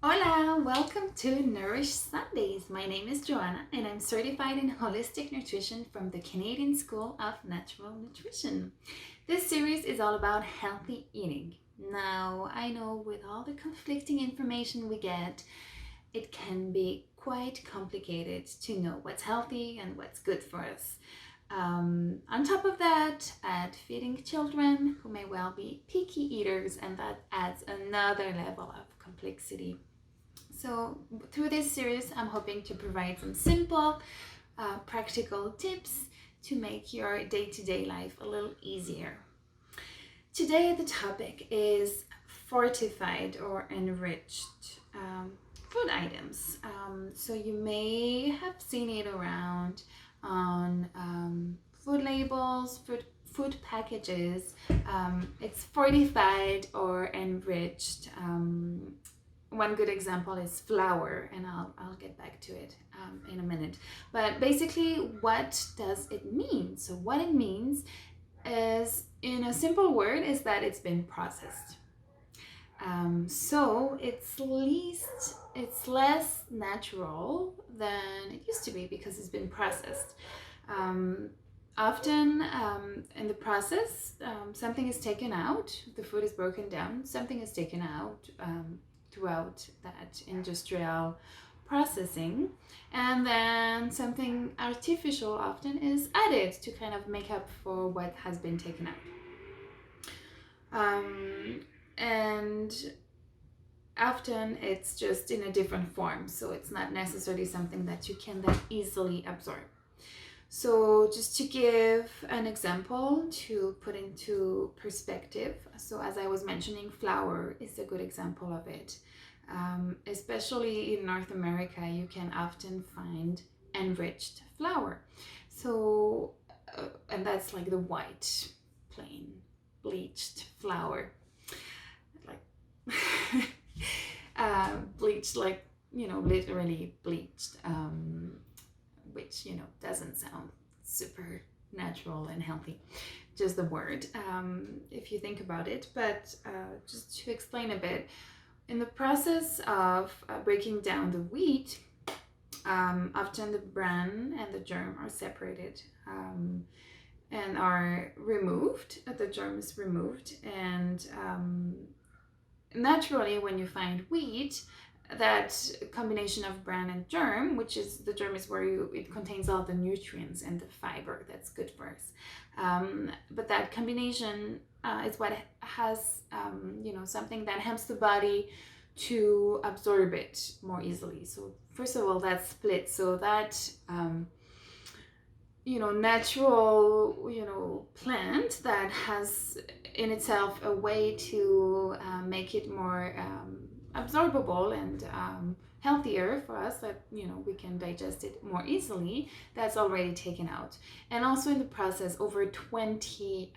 Hola, welcome to Nourished Sundays. My name is Joanna and I'm certified in holistic nutrition from the Canadian School of Natural Nutrition. This series is all about healthy eating. Now, I know with all the conflicting information we get, it can be quite complicated to know what's healthy and what's good for us. On top of that, add feeding children who may well be picky eaters, and that adds another level of complexity. So through this series, I'm hoping to provide some simple, practical tips to make your day-to-day life a little easier. Today, the topic is fortified or enriched food items. So you may have seen it around on food labels, food packages. It's fortified or enriched. One good example is flour, and I'll get back to it in a minute. But basically, what does it mean? So what it means is, in a simple word, is that it's been processed. So it's less natural than it used to be because it's been processed. Often in the process, something is taken out, the food is broken down, something is taken out throughout that industrial processing, and then something artificial often is added to kind of make up for what has been taken out. And often it's just in a different form, so it's not necessarily something that you can that easily absorb. So just to give an example to put into perspective, so as I was mentioning, flour is a good example of it. Especially in North America, you can often find enriched flour. So, and that's like the white, plain, bleached flour. Like, bleached, like, literally bleached. Which doesn't sound super natural and healthy, just the word, if you think about it. But just to explain a bit, in the process of breaking down the wheat, often the bran and the germ are separated and are removed. The germ is removed, and naturally when you find wheat, that combination of bran and germ, which is the germ is where it contains all the nutrients and the fiber that's good for us. But that combination is what has something that helps the body to absorb it more easily. So first of all, that's split, so that natural plant that has in itself a way to make it more absorbable and healthier for us, that we can digest it more easily, that's already taken out. And also in the process, over 20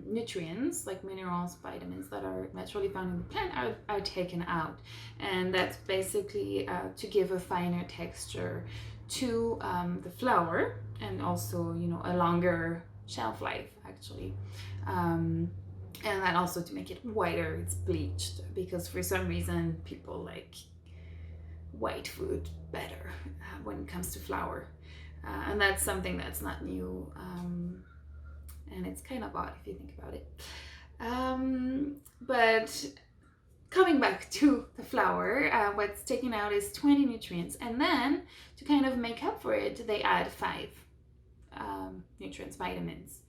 nutrients like minerals, vitamins that are naturally found in the plant are taken out, and that's basically to give a finer texture to the flour, and also a longer shelf life actually. And that also to make it whiter, it's bleached, because for some reason people like white food better when it comes to flour. And that's something that's not new, and it's kind of odd if you think about it. But coming back to the flour, what's taken out is 20 nutrients, and then to kind of make up for it, they add 5 nutrients, vitamins.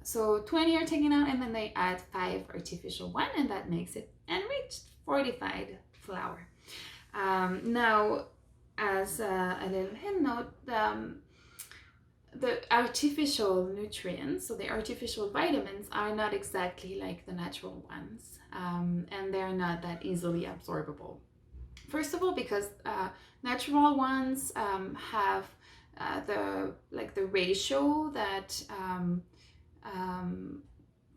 So 20 are taken out, and then they add 5 artificial one, and that makes it enriched, fortified flour. Now, as a little hint note, the artificial nutrients, so the artificial vitamins, are not exactly like the natural ones, and they're not that easily absorbable. First of all, because natural ones have the ratio that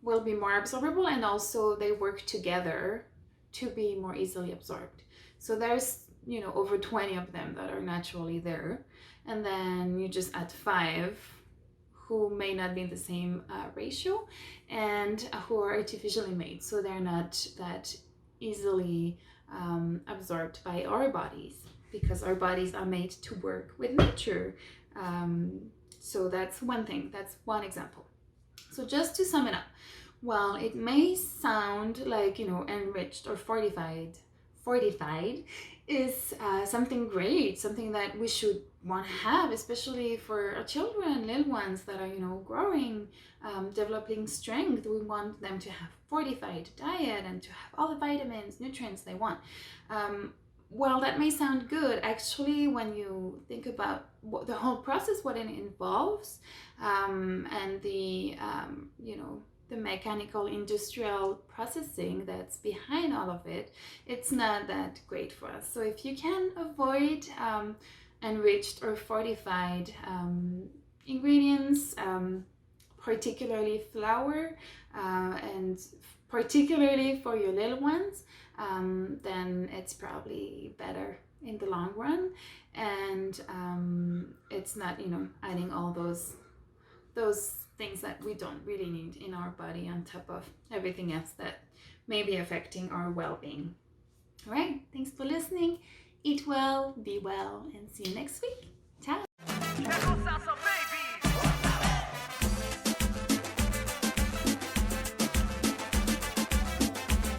will be more absorbable, and also they work together to be more easily absorbed. So there's over 20 of them that are naturally there, and then you just add 5 who may not be in the same ratio, and who are artificially made, so they're not that easily absorbed by our bodies, because our bodies are made to work with nature. So that's one thing, that's one example. So just to sum it up, while it may sound like, enriched or fortified is something great, something that we should want to have, especially for our children, little ones that are, growing, developing strength. We want them to have fortified diet and to have all the vitamins, nutrients they want. Well, that may sound good. Actually, when you think about the whole process, what it involves, and the mechanical industrial processing that's behind all of it, it's not that great for us. So if you can avoid enriched or fortified ingredients, particularly flour, and particularly for your little ones, then it's probably better in the long run. And it's not, adding all those things that we don't really need in our body on top of everything else that may be affecting our well-being. All right, thanks for listening. Eat well, be well, and see you next week. Ciao.